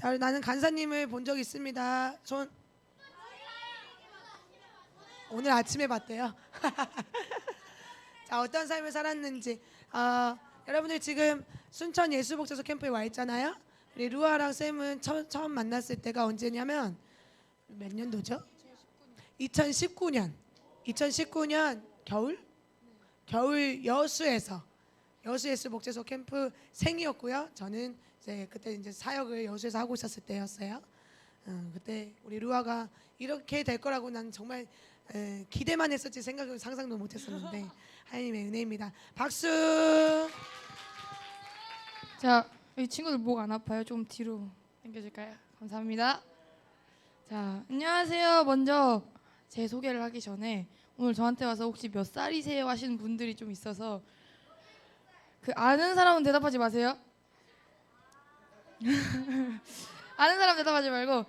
자, 나는 간사님을 본 적 있습니다. 손. 오늘 아침에 봤대요. 자, 어떤 삶을 살았는지. 여러분들 지금 순천 예수복지소 캠프에 와 있잖아요. 우리 루아랑 쌤은 처음 만났을 때가 언제냐면 몇 년도죠? 2019년. 2019년 겨울 여수에서 여수 예수복지소 캠프 생이었고요. 저는 이제 그때 이제 사역을 여수에서 하고 있었을 때였어요. 그때 우리 루아가 이렇게 될 거라고 난 정말 기대만 했었지 상상도 못했었는데 하나님의 은혜입니다. 박수. 자, 이 친구들 목 안 아파요? 좀 뒤로 당겨줄까요? 감사합니다. 자, 안녕하세요. 먼저 제 소개를 하기 전에 오늘 저한테 와서 혹시 몇 살이세요 하시는 분들이 좀 있어서 그 아는 사람은 대답하지 마세요. 아는 사람 대답하지 말고.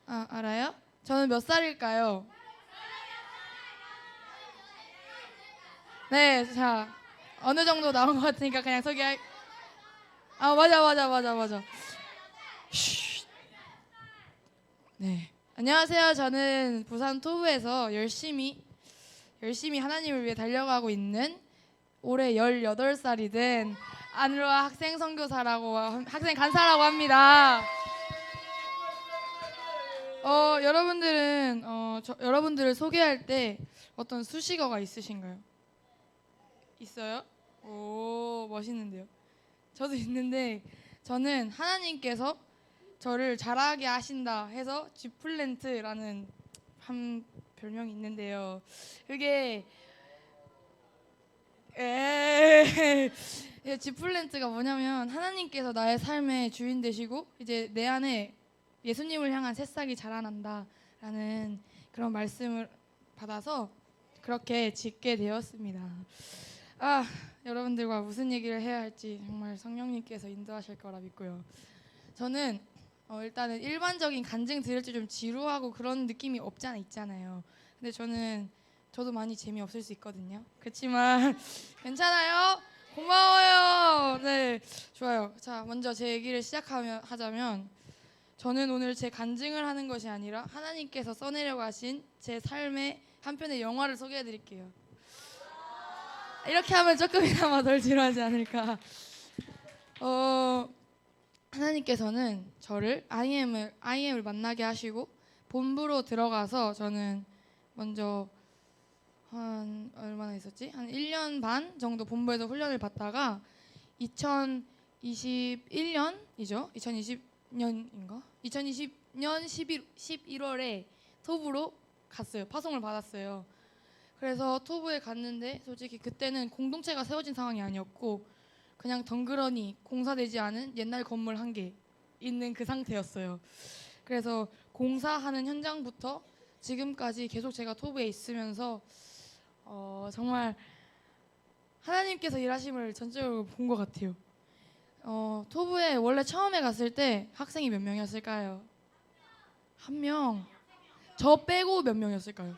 알아요? 저는 몇 살일까요? 네, 자, 어느 정도 나온 것 같으니까 그냥 소개할. 맞아. 쉿. 네, 안녕하세요. 저는 부산 토부에서 열심히 하나님을 위해 달려가고 있는 올해 18살이 된 안루아 학생 선교사라고 학생 간사라고 합니다. 여러분들은 여러분들을 소개할 때 어떤 수식어가 있으신가요? 있어요? 오, 멋있는데요. 저도 있는데 저는 하나님께서 저를 자라게 하신다 해서 쥐플랜트라는 한 별명이 있는데요. 그게 쥐플랜트가 뭐냐면 하나님께서 나의 삶의 주인 되시고 이제 내 안에 예수님을 향한 새싹이 자라난다라는 그런 말씀을 받아서 그렇게 짓게 되었습니다. 여러분들과 무슨 얘기를 해야 할지 정말 성령님께서 인도하실 거라 믿고요. 저는 일단은 일반적인 간증 들을 때 좀 지루하고 그런 느낌이 없지 않아 있잖아요. 근데 저도 많이 재미없을 수 있거든요. 그렇지만 괜찮아요. 고마워요. 네, 좋아요. 자, 먼저 제 얘기를 하자면 저는 오늘 제 간증을 하는 것이 아니라 하나님께서 써내려 가신 제 삶의 한 편의 영화를 소개해 드릴게요. 이렇게 하면 조금이나마 덜 지루하지 않을까. 하나님께서는 저를 IM을 만나게 하시고 본부로 들어가서 저는 먼저 한 얼마나 있었지? 한 1년 반 정도 본부에서 훈련을 받다가 2021년이죠? 2020년인가? 2020년 11월에 토부로 갔어요. 파송을 받았어요. 그래서 토부에 갔는데 솔직히 그때는 공동체가 세워진 상황이 아니었고 그냥 덩그러니 공사되지 않은 옛날 건물 한 개 있는 그 상태였어요. 그래서 공사하는 현장부터 지금까지 계속 제가 토부에 있으면서 정말 하나님께서 일하심을 전적으로 본 것 같아요. 토부에 원래 처음에 갔을 때 학생이 몇 명이었을까요? 한 명. 저 빼고 몇 명이었을까요?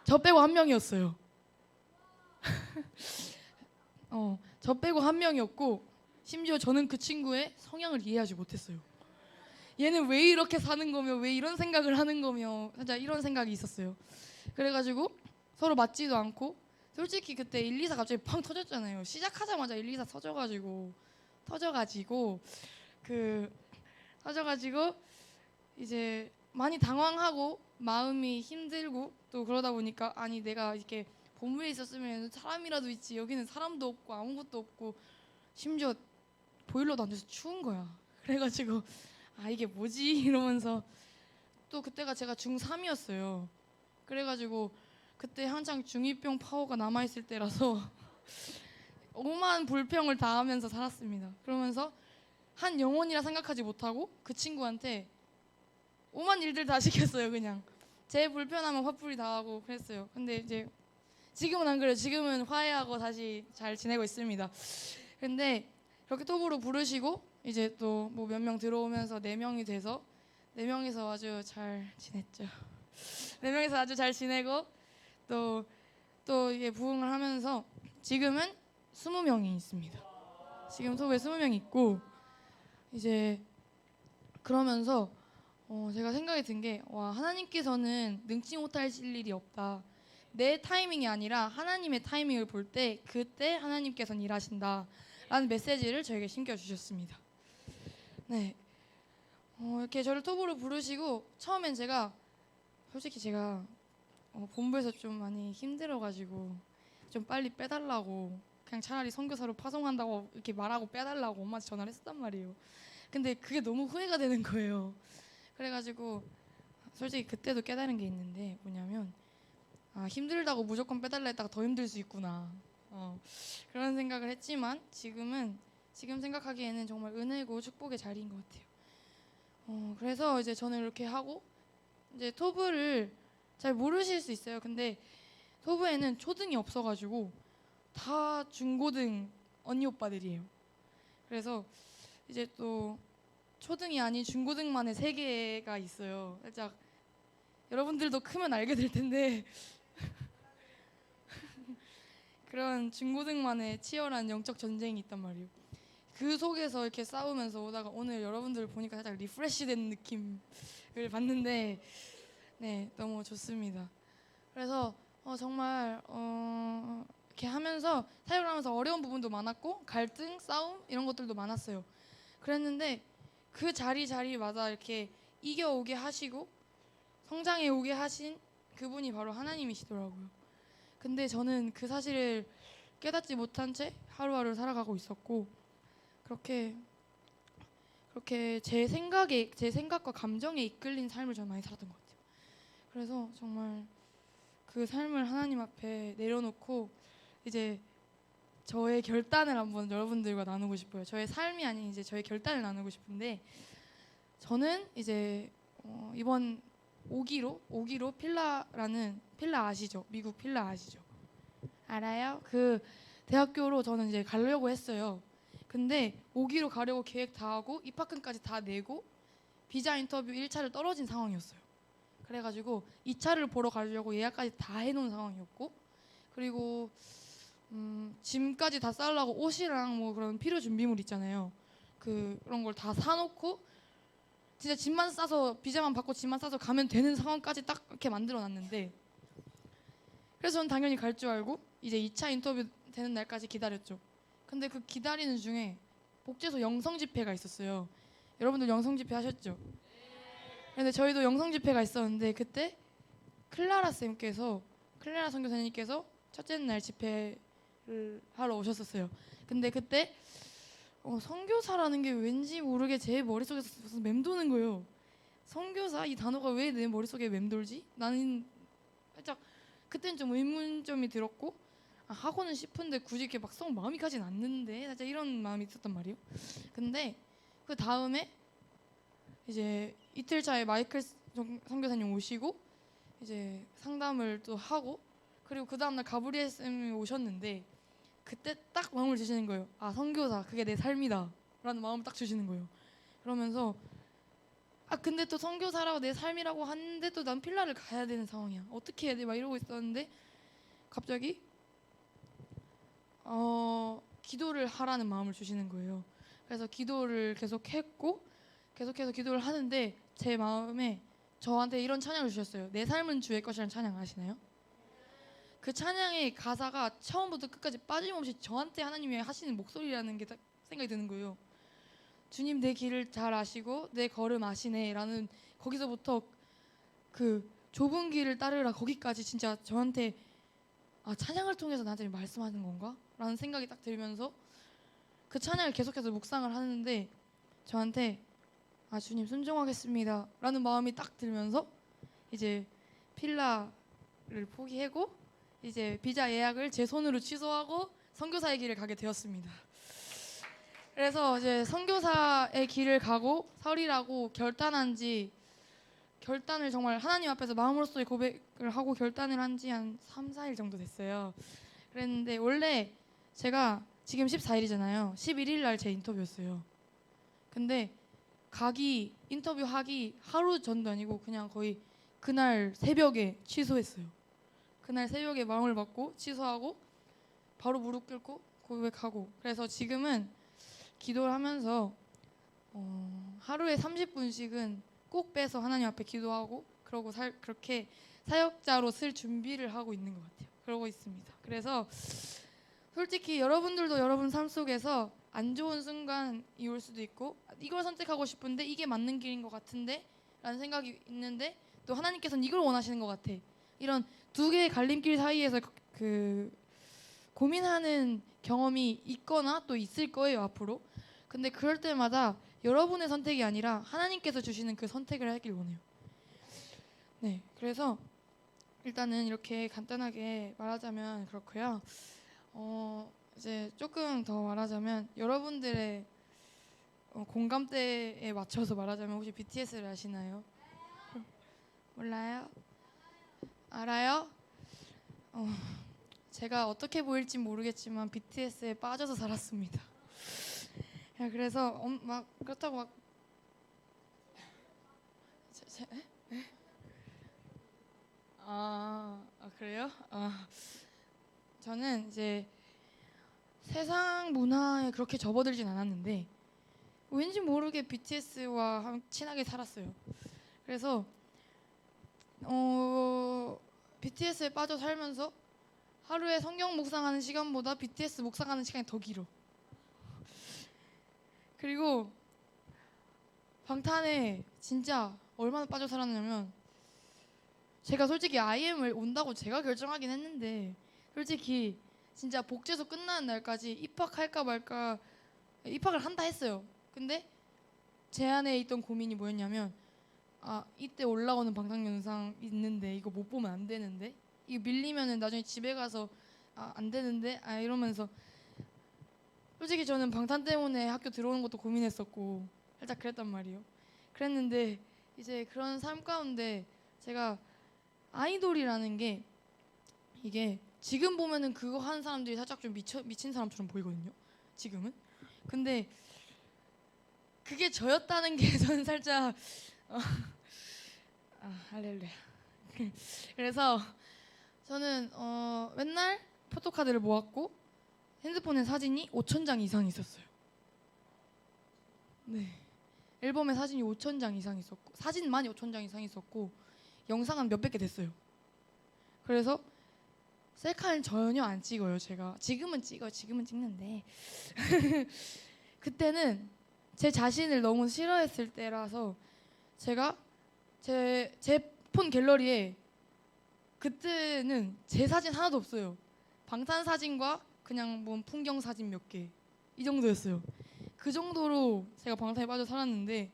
저 빼고 한 명이었어요. 저 빼고 한 명이었고 심지어 저는 그 친구의 성향을 이해하지 못했어요. 얘는 왜 이렇게 사는 거며 왜 이런 생각을 하는 거며 진짜 이런 생각이 있었어요. 그래가지고 서로 맞지도 않고 솔직히 그때 1, 2사 갑자기 팡 터졌잖아요. 시작하자마자 1, 2사 터져가지고 이제 많이 당황하고 마음이 힘들고 또 그러다 보니까 아니 내가 이렇게 본부에 있었으면 사람이라도 있지 여기는 사람도 없고 아무것도 없고 심지어 보일러도 안 돼서 추운 거야. 그래가지고 이게 뭐지 이러면서 또 그때가 제가 중3이었어요. 그래가지고 그때 한창 중2병 파워가 남아있을 때라서 오만 불평을 다 하면서 살았습니다. 그러면서 한 영혼이라 생각하지 못하고 그 친구한테 오만 일들 다 시켰어요. 그냥 제 불편하면 화풀이 다 하고 그랬어요. 근데 이제 지금은 안 그래요. 지금은 화해하고 다시 잘 지내고 있습니다. 근데 그렇게 톱으로 부르시고 이제 또 뭐 몇 명 들어오면서 4명이 돼서 4명이서 아주 잘 지냈죠. 4명이서 아주 잘 지내고 또 이게 부흥을 하면서 지금은 20명이 있습니다. 지금 토브에 20명 있고 이제 그러면서 제가 생각이 든 게 와 하나님께서는 능치 못하실 일이 없다. 내 타이밍이 아니라 하나님의 타이밍을 볼 때 그때 하나님께서는 일하신다라는 메시지를 저에게 심겨주셨습니다. 네, 이렇게 저를 톱으로 부르시고 처음엔 제가 솔직히 제가 본부에서 좀 많이 힘들어가지고 좀 빨리 빼달라고 그냥 차라리 선교사로 파송한다고 이렇게 말하고 빼달라고 엄마한테 전화를 했단 말이에요. 근데 그게 너무 후회가 되는 거예요. 그래가지고 솔직히 그때도 깨달은 게 있는데 뭐냐면 힘들다고 무조건 빼달라 했다가 더 힘들 수 있구나. 그런 생각을 했지만 지금 생각하기에는 정말 은혜고 축복의 자리인 것 같아요. 그래서 이제 저는 이렇게 하고 이제 토브를 잘 모르실 수 있어요. 근데 토브에는 초등이 없어가지고 다 중고등 언니 오빠들이에요. 그래서 이제 또 초등이 아닌 중고등만의 세계가 있어요. 살짝 여러분들도 크면 알게 될 텐데 그런 중고등만의 치열한 영적 전쟁이 있단 말이에요. 그 속에서 이렇게 싸우면서 오다가 오늘 여러분들을 보니까 살짝 리프레시된 느낌을 받는데 네 너무 좋습니다. 그래서 정말 이렇게 하면서 사역을 하면서 어려운 부분도 많았고 갈등, 싸움 이런 것들도 많았어요. 그랬는데 그 자리마다 이렇게 이겨오게 하시고 성장해 오게 하신 그분이 바로 하나님이시더라고요. 근데 저는 그 사실을 깨닫지 못한 채 하루하루 살아가고 있었고 그렇게 제 생각과 감정에 이끌린 삶을 저는 많이 살았던 것 같아요. 그래서 정말 그 삶을 하나님 앞에 내려놓고 이제 저의 결단을 한번 여러분들과 나누고 싶어요. 저의 삶이 아닌 이제 저의 결단을 나누고 싶은데 저는 이제 이번 5기로 필라 아시죠? 미국 필라 아시죠? 알아요? 그 대학교로 저는 이제 가려고 했어요. 근데 5기로 가려고 계획 다 하고 입학금까지 다 내고 비자 인터뷰 1차를 떨어진 상황이었어요. 그래가지고 2차를 보러 가려고 예약까지 다 해놓은 상황이었고 그리고 짐까지 다 싸려고 옷이랑 뭐 그런 필요 준비물 있잖아요. 그런 걸 다 사놓고 진짜 짐만 싸서 비자만 받고 짐만 싸서 가면 되는 상황까지 딱 이렇게 만들어놨는데 그래서 저는 당연히 갈 줄 알고 이제 2차 인터뷰 되는 날까지 기다렸죠. 근데 그 기다리는 중에 복지에서 영성 집회가 있었어요. 여러분들 영성 집회 하셨죠? 근데 저희도 영성 집회가 있었는데 그때 클라라 선교사님께서 첫째 날 집회를 하러 오셨었어요. 근데 그때 선교사라는 게 왠지 모르게 제 머릿속에서 무슨 맴도는 거예요. 선교사 이 단어가 왜 내 머릿속에 맴돌지? 나는 살짝 그때는 좀 의문점이 들었고 하고는 싶은데 굳이 이렇게 막 썩 마음이 가진 않는데 살짝 이런 마음이 있었단 말이에요. 근데 그 다음에 이제 이틀 차에 마이클 선교사님 오시고 이제 상담을 또 하고 그리고 그 다음날 가브리엘 쌤이 오셨는데 그때 딱 마음을 주시는 거예요. 선교사 그게 내 삶이다 라는 마음을 딱 주시는 거예요. 그러면서 근데 또 선교사라고 내 삶이라고 하는데 또 난 필라를 가야 되는 상황이야. 어떻게 해야 돼? 막 이러고 있었는데 갑자기 기도를 하라는 마음을 주시는 거예요. 그래서 기도를 계속 했고 계속해서 기도를 하는데 제 마음에 저한테 이런 찬양을 주셨어요. 내 삶은 주의 것이라는 찬양 아시나요? 그 찬양의 가사가 처음부터 끝까지 빠짐없이 저한테 하나님이 하시는 목소리라는 게 딱 생각이 드는 거예요. 주님 내 길을 잘 아시고 내 걸음 아시네 라는 거기서부터 그 좁은 길을 따르라 거기까지 진짜 저한테 찬양을 통해서 나한테 말씀하는 건가? 라는 생각이 딱 들면서 그 찬양을 계속해서 묵상을 하는데 저한테 주님 순종하겠습니다 라는 마음이 딱 들면서 이제 필라를 포기하고 이제 비자 예약을 제 손으로 취소하고 선교사의 길을 가게 되었습니다. 그래서 이제 선교사의 길을 가고 설이라고 결단을 정말 하나님 앞에서 마음으로서의 고백을 하고 결단을 한 지 한 3, 4일 정도 됐어요. 그랬는데 원래 제가 지금 14일이잖아요. 11일 날 제 인터뷰였어요. 근데 인터뷰하기 하루 전도 아니고 그냥 거의 그날 새벽에 취소했어요. 그날 새벽에 마음을 받고 취소하고 바로 무릎 꿇고 고백하고 그래서 지금은 기도를 하면서 하루에 30분씩은 꼭 빼서 하나님 앞에 기도하고 그러고 그렇게 사역자로 쓸 준비를 하고 있는 것 같아요. 그러고 있습니다. 그래서 솔직히 여러분들도 여러분 삶 속에서 안 좋은 순간이 올 수도 있고 이걸 선택하고 싶은데 이게 맞는 길인 것 같은데 라는 생각이 있는데 또 하나님께서는 이걸 원하시는 것 같아. 이런 두 개의 갈림길 사이에서 그 고민하는 경험이 있거나 또 있을 거예요 앞으로. 근데 그럴 때마다 여러분의 선택이 아니라 하나님께서 주시는 그 선택을 하길 원해요. 네, 그래서 일단은 이렇게 간단하게 말하자면 그렇고요. 이제 조금 더 말하자면 여러분들의 공감대에 맞춰서 말하자면 혹시 BTS를 아시나요? 몰라요? 알아요? 제가 어떻게 보일지 모르겠지만 BTS에 빠져서 살았습니다. 야, 그래서 막 그렇다고 막 에? 그래요? 저는 이제 세상 문화에 그렇게 접어들진 않았는데 왠지 모르게 BTS와 친하게 살았어요. 그래서 BTS에 빠져 살면서 하루에 성경 묵상하는 시간보다 BTS 묵상하는 시간이 더 길어. 그리고 방탄에 진짜 얼마나 빠져 살았냐면 제가 솔직히 IM을 온다고 제가 결정하긴 했는데 솔직히 진짜 복제소 끝나는 날까지 입학할까 말까 입학을 한다 했어요. 근데 제 안에 있던 고민이 뭐였냐면 이때 올라오는 방탄 영상 있는데 이거 못 보면 안 되는데 이거 밀리면은 나중에 집에 가서 안 되는데 이러면서 솔직히 저는 방탄 때문에 학교 들어오는 것도 고민했었고 살짝 그랬단 말이에요. 그랬는데 이제 그런 삶 가운데 제가 아이돌이라는 게 이게 지금 보면은 그거 하는 사람들이 살짝 좀 미친 사람처럼 보이거든요. 지금은. 근데 그게 저였다는 게 저는 살짝 할렐루야. 그래서 저는 맨날 포토카드를 모았고 핸드폰에 사진이 5,000장 이상 있었어요. 네. 앨범에 사진이 5,000장 이상 있었고 사진만이 5,000장 이상 있었고 영상은 몇백 개 됐어요. 그래서 셀카는 전혀 안 찍어요. 제가 지금은 찍어요. 지금은 찍는데 그때는 제 자신을 너무 싫어했을 때라서 제가 제 폰 갤러리에 그때는 제 사진 하나도 없어요. 방탄 사진과 그냥 뭐 풍경 사진 몇 개 이 정도였어요. 그 정도로 제가 방탄에 빠져 살았는데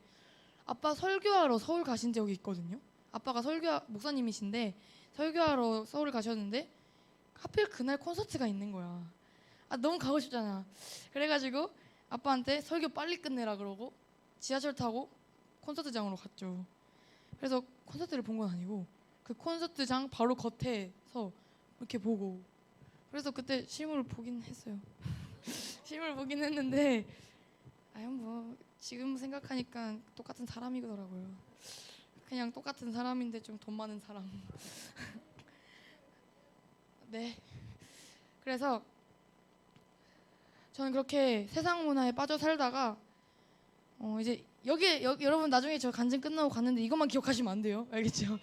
아빠 설교하러 서울 가신 적이 있거든요. 아빠가 목사님이신데 설교하러 서울 가셨는데 하필 그날 콘서트가 있는 거야. 너무 가고 싶잖아. 그래가지고 아빠한테 설교 빨리 끝내라 그러고 지하철 타고 콘서트장으로 갔죠. 그래서 콘서트를 본 건 아니고 그 콘서트장 바로 겉에서 이렇게 보고 그래서 그때 실물을 보긴 했어요. 실물을 보긴 했는데 뭐 지금 생각하니까 똑같은 사람이더라고요. 그냥 똑같은 사람인데 좀 돈 많은 사람. 네. 그래서 저는 그렇게 세상 문화에 빠져 살다가 이제 여러분 나중에 저 간증 끝나고 갔는데 이것만 기억하시면 안 돼요. 알겠죠?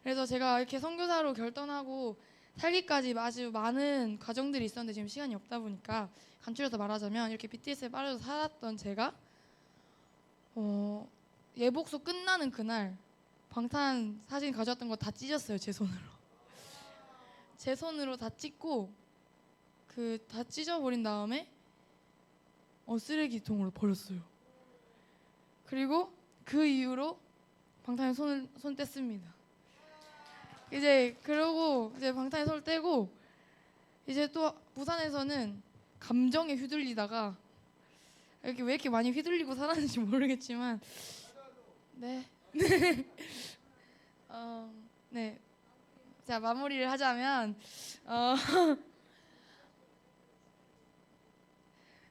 그래서 제가 이렇게 선교사로 결단하고 살기까지 아주 많은 과정들이 있었는데 지금 시간이 없다 보니까 간추려서 말하자면 이렇게 BTS에 빠져서 살았던 제가 예복소 끝나는 그날 방탄 사진 가져왔던 거 다 찢었어요. 제 손으로. 제 손으로 다 찢고 다 찢어버린 다음에 쓰레기통으로 버렸어요. 그리고 그 이후로 방탄에 손 뗐습니다. 그러고 방탄에 손을 떼고 이제 또 부산에서는 감정에 휘둘리다가 왜 이렇게 많이 휘둘리고 살았는지 모르겠지만 네. 네. 자, 마무리를 하자면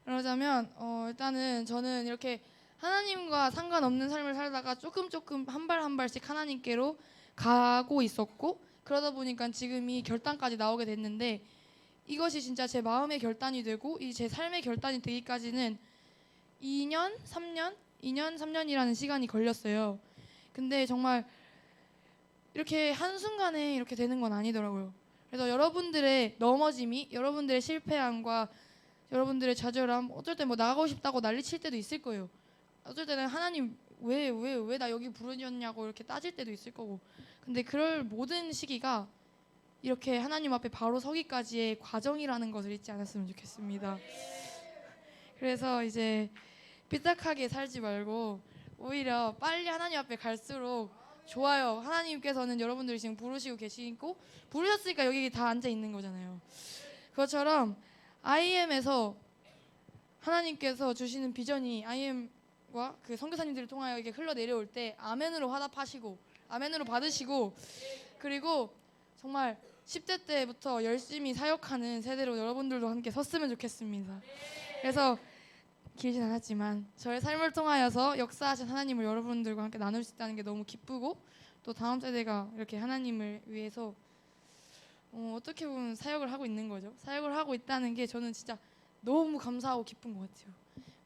그러자면 일단은 저는 이렇게 하나님과 상관없는 삶을 살다가 조금 한 발 한 발씩 하나님께로 가고 있었고 그러다 보니까 지금 이 결단까지 나오게 됐는데 이것이 진짜 제 마음의 결단이 되고 이 제 삶의 결단이 되기까지는 2년, 3년, 2년, 3년이라는 시간이 걸렸어요. 근데 정말 이렇게 한순간에 이렇게 되는 건 아니더라고요. 그래서 여러분들의 넘어짐이, 여러분들의 실패함과 여러분들의 좌절함, 어쩔 때 뭐 나가고 싶다고 난리칠 때도 있을 거예요. 어쩔 때는 하나님 왜 나 여기 부르셨냐고 이렇게 따질 때도 있을 거고. 근데 그럴 모든 시기가 이렇게 하나님 앞에 바로 서기까지의 과정이라는 것을 잊지 않았으면 좋겠습니다. 그래서 이제 삐딱하게 살지 말고 오히려 빨리 하나님 앞에 갈수록 좋아요. 하나님께서는 여러분들이 지금 부르시고 계시고 부르셨으니까 여기 다 앉아 있는 거잖아요. 그것처럼 IM에서 하나님께서 주시는 비전이 IM과 그 선교사님들을 통하여 이게 흘러내려올 때 아멘으로 화답하시고 아멘으로 받으시고 그리고 정말 10대 때부터 열심히 사역하는 세대로 여러분들도 함께 섰으면 좋겠습니다. 그래서 길진 않았지만 저의 삶을 통하여서 역사하신 하나님을 여러분들과 함께 나눌 수 있다는 게 너무 기쁘고 또 다음 세대가 이렇게 하나님을 위해서 어떻게 보면 사역을 하고 있는 거죠. 사역을 하고 있다는 게 저는 진짜 너무 감사하고 기쁜 것 같아요.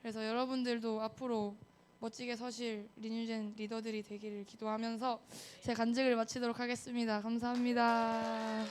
그래서 여러분들도 앞으로 멋지게 서실 리뉴젠 리더들이 되기를 기도하면서 제 간증을 마치도록 하겠습니다. 감사합니다.